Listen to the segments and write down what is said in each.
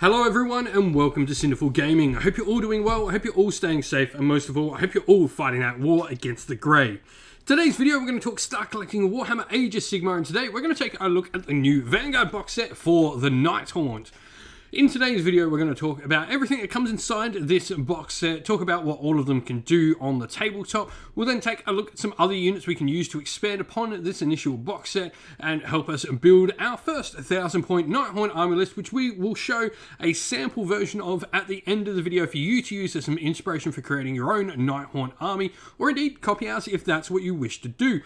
Hello everyone and welcome to Cinderful Gaming. I hope you're all doing well, I hope you're all staying safe, and most of all, I hope you're all fighting that war against the Grey. Today's video we're going to talk start collecting Warhammer Age of Sigmar, and today we're going to take a look at the new Vanguard box set for the Nighthaunt. In today's video we're going to talk about everything that comes inside this box set, talk about what all of them can do on the tabletop. We'll then take a look at some other units we can use to expand upon this initial box set and help us build our first 1,000-point Nighthaunt army list, which we will show a sample version of at the end of the video for you to use as some inspiration for creating your own Nighthaunt army, or indeed copy ours if that's what you wish to do.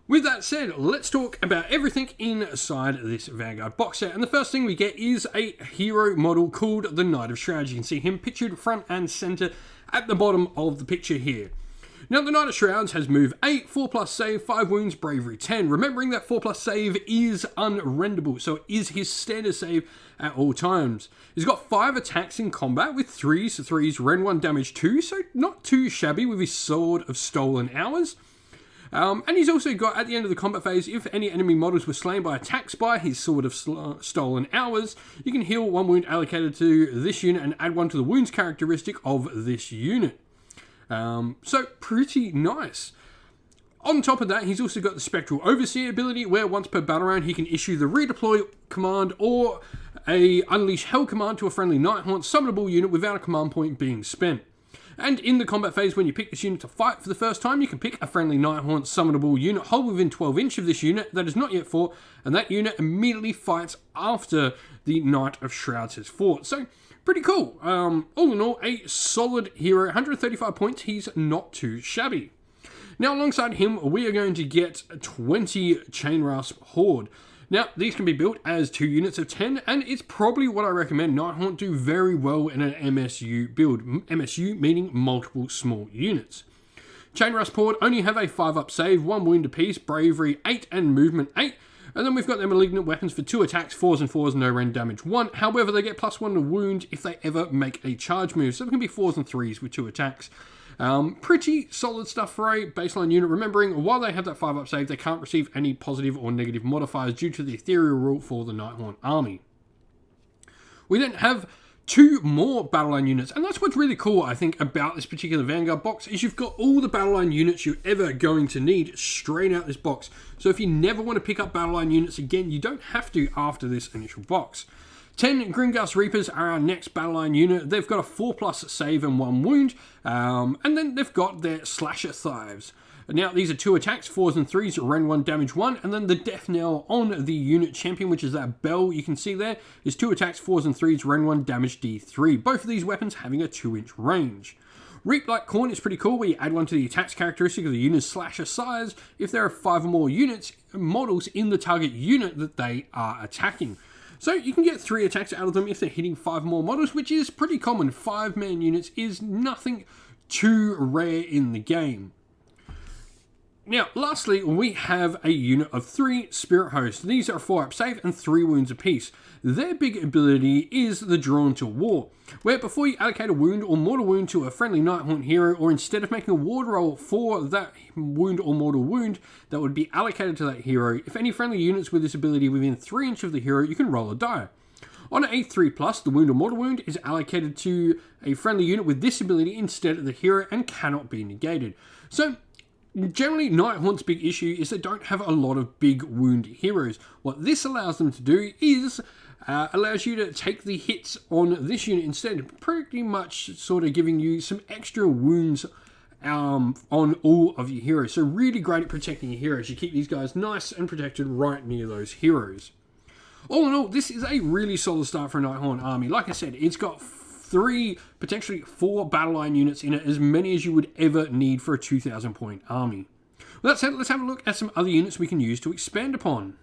With that said, let's talk about everything inside this Vanguard box set. And the first thing we get is a hero model called the Knight of Shrouds. You can see him pictured front and center at the bottom of the picture here. Now, the Knight of Shrouds has move 8, 4+ save, 5 wounds, bravery 10. Remembering that 4+ save is unrenderable, so it is his standard save at all times. He's got 5 attacks in combat with 3s, so 3s, Ren 1, damage 2, so not too shabby with his Sword of Stolen Hours. And he's also got, at the end of the combat phase, if any enemy models were slain by attacks by his Sword of Stolen Hours, you can heal 1 wound allocated to this unit and add 1 to the wounds characteristic of this unit. So, pretty nice. On top of that, he's also got the Spectral Overseer ability, where once per battle round he can issue the Redeploy command or a Unleash Hell command to a friendly Nighthaunt summonable unit without a command point being spent. And in the combat phase, when you pick this unit to fight for the first time, you can pick a friendly Nighthaunt summonable unit, hold within 12 inch of this unit that is not yet fought, and that unit immediately fights after the Knight of Shrouds has fought. So, pretty cool. All in all, a solid hero. 135 points, he's not too shabby. Now, alongside him, we are going to get 20 Chain Rasp Horde. Now, these can be built as 2 units of 10, and it's probably what I recommend Nighthaunt do very well in an MSU build. MSU meaning multiple small units. Chain Rasp Horde only have a 5+ save, 1 wound apiece, bravery 8, and movement 8. And then we've got their malignant weapons for 2 attacks, 4s and 4s, no rend damage 1. However, they get +1 to wound if they ever make a charge move. So it can be 4s and 3s with 2 attacks. Pretty solid stuff for a baseline unit. Remembering, while they have that 5+ save, they can't receive any positive or negative modifiers due to the ethereal rule for the Nighthaunt army. We then have 2 more Battleline units, and that's what's really cool, I think, about this particular Vanguard box, is you've got all the Battleline units you're ever going to need straight out this box. So if you never want to pick up Battleline units again, you don't have to after this initial box. 10 Gringust Reapers are our next Battleline unit. They've got a 4+ save and 1 wound, and then they've got their Slasher Thieves. Now, these are 2 attacks, 4s and 3s, Ren 1, damage 1, and then the Death Knell on the unit champion, which is that bell you can see there, is 2 attacks, 4s and 3s, Ren 1, damage D3. Both of these weapons having a 2-inch range. Reap Like Corn is pretty cool, where you add 1 to the attacks characteristic of the unit's slasher size if there are 5 or more models in the target unit that they are attacking. So you can get 3 attacks out of them if they're hitting 5 more models, which is pretty common. 5-man units is nothing too rare in the game. Now, lastly, we have a unit of 3 Spirit Hosts. These are 4+ save and 3 wounds apiece. Their big ability is the Drawn to War, where before you allocate a wound or mortal wound to a friendly Nighthaunt hero, or instead of making a ward roll for that wound or mortal wound that would be allocated to that hero, if any friendly units with this ability within 3 inch of the hero, you can roll a die. On a 3+, the wound or mortal wound is allocated to a friendly unit with this ability instead of the hero and cannot be negated. So, generally, Nighthaunt's big issue is they don't have a lot of big wound heroes. What this allows them to do is allows you to take the hits on this unit instead, pretty much sort of giving you some extra wounds on all of your heroes. So really great at protecting your heroes. You keep these guys nice and protected right near those heroes. All in all, this is a really solid start for a Nighthaunt army. Like I said, it's got 3, potentially 4 Battleline units in it, as many as you would ever need for a 2,000-point army. With that said, let's have a look at some other units we can use to expand upon.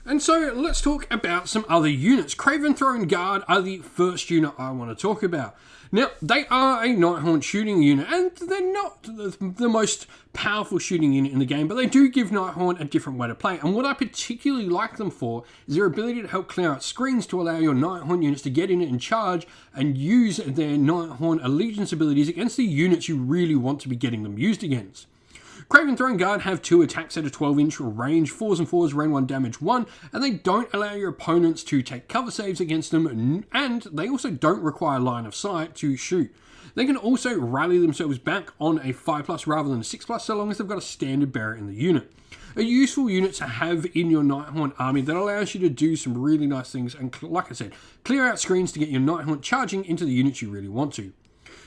And so, let's talk about some other units. Craven Throne Guard are the first unit I want to talk about. Now, they are a Nighthaunt shooting unit, and they're not the most powerful shooting unit in the game, but they do give Nighthaunt a different way to play. And what I particularly like them for is their ability to help clear out screens to allow your Nighthaunt units to get in and charge and use their Nighthaunt allegiance abilities against the units you really want to be getting them used against. Craven Throwing Guard have 2 attacks at a 12-inch range, 4s and 4s, rain 1, damage 1, and they don't allow your opponents to take cover saves against them, and they also don't require line of sight to shoot. They can also rally themselves back on a 5+ rather than a 6+, so long as they've got a standard bearer in the unit. A useful unit to have in your Nighthaunt army that allows you to do some really nice things and, like I said, clear out screens to get your Nighthaunt charging into the units you really want to.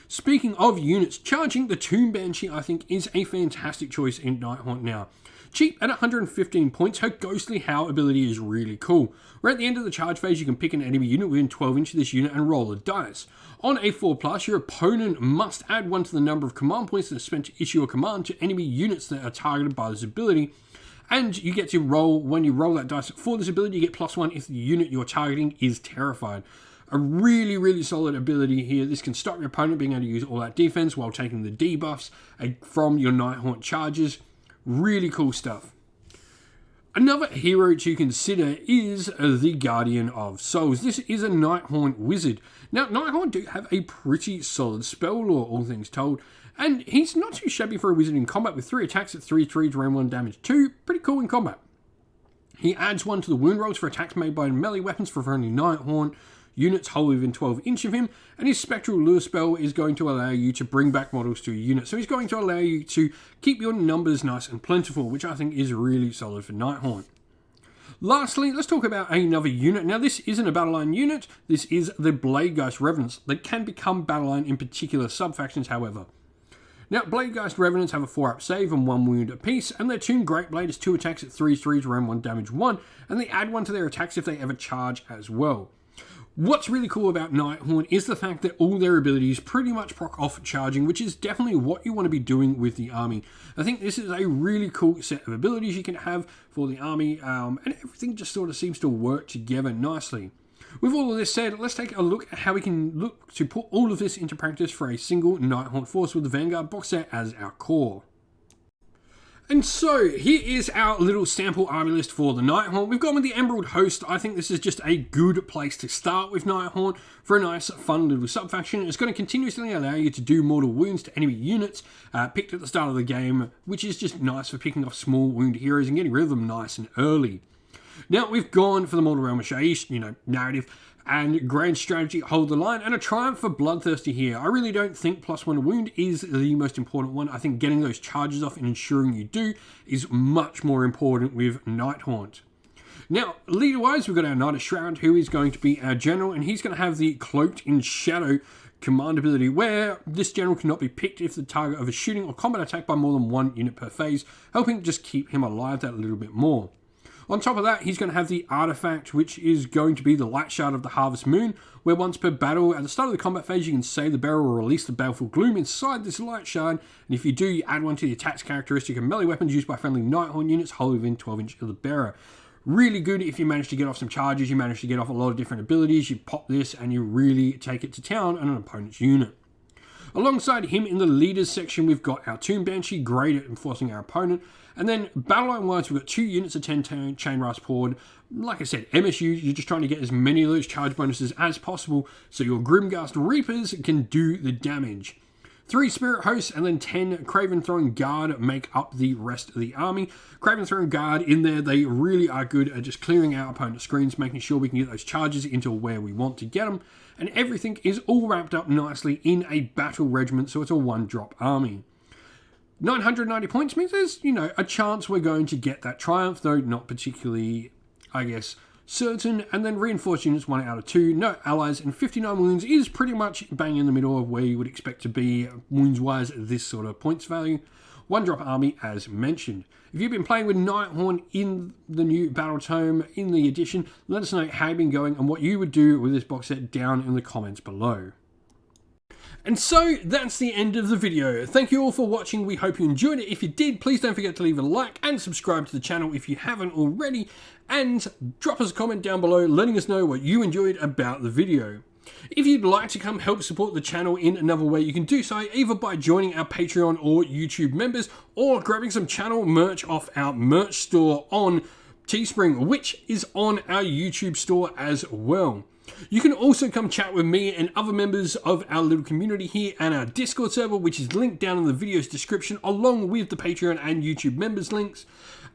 Speaking of units charging, the Tomb Banshee I think is a fantastic choice in Nighthaunt now. Cheap at 115 points, her Ghostly Howl ability is really cool. Where at the end of the charge phase you can pick an enemy unit within 12 inches of this unit and roll the dice. On a 4+, your opponent must add 1 to the number of command points that are spent to issue a command to enemy units that are targeted by this ability. And you get to roll, when you roll that dice for this ability, you get +1 if the unit you're targeting is terrified. A really, really solid ability here. This can stop your opponent being able to use all that defense while taking the debuffs from your Nighthaunt charges. Really cool stuff. Another hero to consider is the Guardian of Souls. This is a Nighthaunt wizard. Now, Nighthaunt do have a pretty solid spell lore, all things told, and he's not too shabby for a wizard in combat with 3 attacks at 3/3 to rain 1, damage 2. Pretty cool in combat. He adds 1 to the wound rolls for attacks made by melee weapons for friendly Nighthaunt units wholly within 12 inches of him, and his Spectral Lure spell is going to allow you to bring back models to your unit. So he's going to allow you to keep your numbers nice and plentiful, which I think is really solid for Nighthaunt. Lastly, let's talk about another unit. Now, this isn't a battle line unit. This is the Bladegeist Revenants. They can become battle line in particular sub-factions, however. Now, Bladegeist Revenants have a 4-up save and 1 wound apiece, and their Tomb Greatblade is 2 attacks at 3/3 to rain 1, damage 1, and they add 1 to their attacks if they ever charge as well. What's really cool about Nighthaunt is the fact that all their abilities pretty much proc off charging, which is definitely what you want to be doing with the army. I think this is a really cool set of abilities you can have for the army, and everything just sort of seems to work together nicely. With all of this said, let's take a look at how we can look to put all of this into practice for a single Nighthaunt force with the Vanguard box set as our core. And so, here is our little sample army list for the Nighthaunt. We've gone with the Emerald Host. I think this is just a good place to start with Nighthaunt for a nice, fun little sub-faction. It's going to continuously allow you to do mortal wounds to enemy units picked at the start of the game, which is just nice for picking off small wound heroes and getting rid of them nice and early. Now, we've gone for the Mortal Realm of Shaiish, narrative and grand strategy, hold the line, and a triumph for Bloodthirsty here. I really don't think +1 wound is the most important one. I think getting those charges off and ensuring you do is much more important with Nighthaunt. Now, leader-wise, we've got our Knight of Shroud, who is going to be our general, and he's going to have the Cloaked in Shadow command ability, where this general cannot be picked if the target of a shooting or combat attack by more than 1 unit per phase, helping just keep him alive that little bit more. On top of that, he's going to have the artifact, which is going to be the Light Shard of the Harvest Moon, where once per battle, at the start of the combat phase, you can save the bearer or release the Baleful Gloom inside this Light Shard, and if you do, you add 1 to the attacks characteristic of melee weapons used by friendly Nighthaunt units wholly within 12 inches of the bearer. Really good if you manage to get off some charges, you manage to get off a lot of different abilities, you pop this, and you really take it to town on an opponent's unit. Alongside him in the leaders section, we've got our Tomb Banshee, great at enforcing our opponent. And then battle line wise, we've got 2 units of 10 Chain Rasp Horde. Like I said, MSU, you're just trying to get as many of those charge bonuses as possible so your Grimghast Reapers can do the damage. 3 Spirit Hosts and then 10 Craven Throwing Guard make up the rest of the army. Craven Throwing Guard in there, they really are good at just clearing our opponent's screens, making sure we can get those charges into where we want to get them. And everything is all wrapped up nicely in a battle regiment, so it's a 1-drop army. 990 points means there's, a chance we're going to get that triumph, though not particularly, certain. And then reinforced units 1 out of 2, no allies, and 59 wounds is pretty much bang in the middle of where you would expect to be wounds-wise this sort of points value. 1-drop army as mentioned. If you've been playing with Nighthaunt in the new Battle Tome, in the edition, let us know how you've been going and what you would do with this box set down in the comments below. And so, that's the end of the video. Thank you all for watching. We hope you enjoyed it. If you did, please don't forget to leave a like and subscribe to the channel if you haven't already. And drop us a comment down below letting us know what you enjoyed about the video. If you'd like to come help support the channel in another way, you can do so either by joining our Patreon or YouTube members, or grabbing some channel merch off our merch store on Teespring, which is on our YouTube store as well. You can also come chat with me and other members of our little community here and our Discord server, which is linked down in the video's description, along with the Patreon and YouTube members links.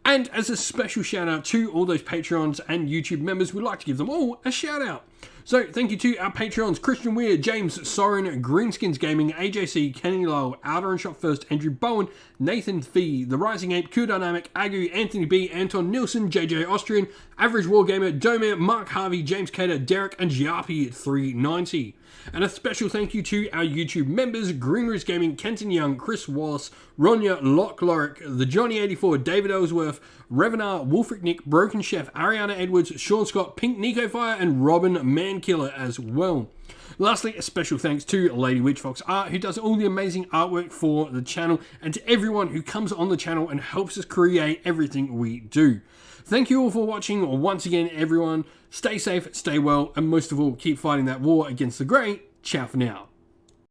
And as a special shout out to all those Patreons and YouTube members, we'd like to give them all a shout out. So thank you to our Patreons: Christian Weir, James Soren, Greenskins Gaming, AJC, Kenny Lowell, Outer and Shot First, Andrew Bowen, Nathan Fee, The Rising Ape, Q Dynamic, Agu, Anthony B, Anton Nilsson, JJ Austrian, Average Wargamer, Domir, Mark Harvey, James Cater, Derek, and Giapi390. And a special thank you to our YouTube members: Greenroos Gaming, Kenton Young, Chris Wallace, Ronya, Locke Lorick, The Johnny84, David Ellsworth, Revenar, Wolfric Nick, Broken Chef, Ariana Edwards, Sean Scott, Pink Nico Fire, and Robin Mankiller as well. Lastly, a special thanks to Lady Witchfox Art, who does all the amazing artwork for the channel, and to everyone who comes on the channel and helps us create everything we do. Thank you all for watching once again, everyone. Stay safe, stay well, and most of all, keep fighting that war against the grey. Ciao for now.